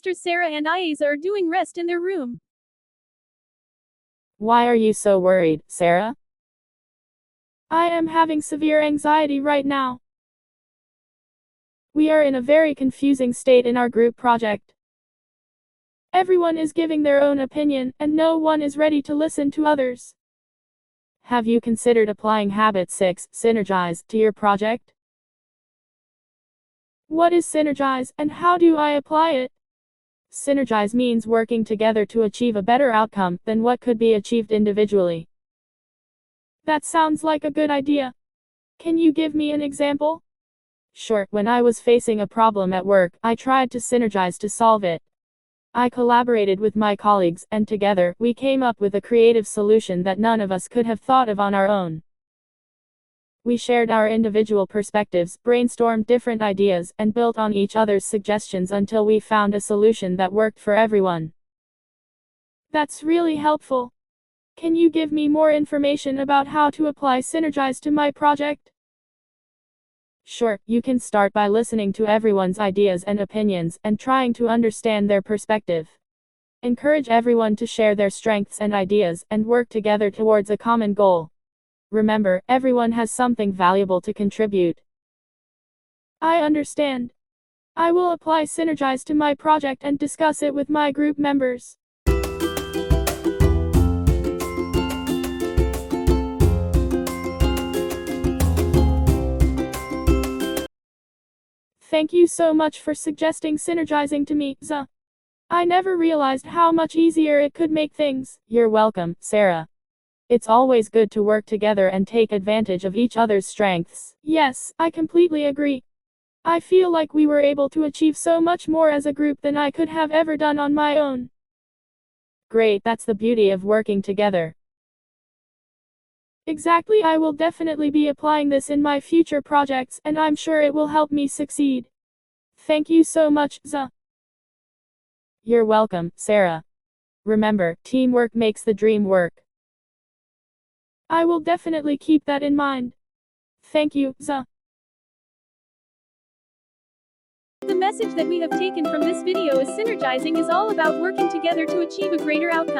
sisters Sarah and Ayaz are doing rest in their room. Why are you so worried, Sarah? I am having severe anxiety right now. We are in a very confusing state in our group project. Everyone is giving their own opinion, and no one is ready to listen to others. Have you considered applying Habit 6, Synergize, to your project? What is Synergize, and how do I apply it? Synergize means working together to achieve a better outcome than what could be achieved individually. That sounds like a good idea. Can you give me an example? Sure, when I was facing a problem at work, I tried to synergize to solve it. I collaborated with my colleagues, and together, we came up with a creative solution that none of us could have thought of on our own. We shared our individual perspectives, brainstormed different ideas, and built on each other's suggestions until we found a solution that worked for everyone. That's really helpful. Can you give me more information about how to apply Synergize to my project? Sure, you can start by listening to everyone's ideas and opinions, and trying to understand their perspective. Encourage everyone to share their strengths and ideas, and work together towards a common goal. Remember, everyone has something valuable to contribute. I understand. I will apply Synergize to my project and discuss it with my group members. Thank you so much for suggesting synergizing to me, Za. I never realized how much easier it could make things. You're welcome, Sarah. It's always good to work together and take advantage of each other's strengths. Yes, I completely agree. I feel like we were able to achieve so much more as a group than I could have ever done on my own. Great, that's the beauty of working together. Exactly, I will definitely be applying this in my future projects, and I'm sure it will help me succeed. Thank you so much, Za. You're welcome, Sarah. Remember, teamwork makes the dream work. I will definitely keep that in mind. Thank you, Za. The message that we have taken from this video is synergizing is all about working together to achieve a greater outcome.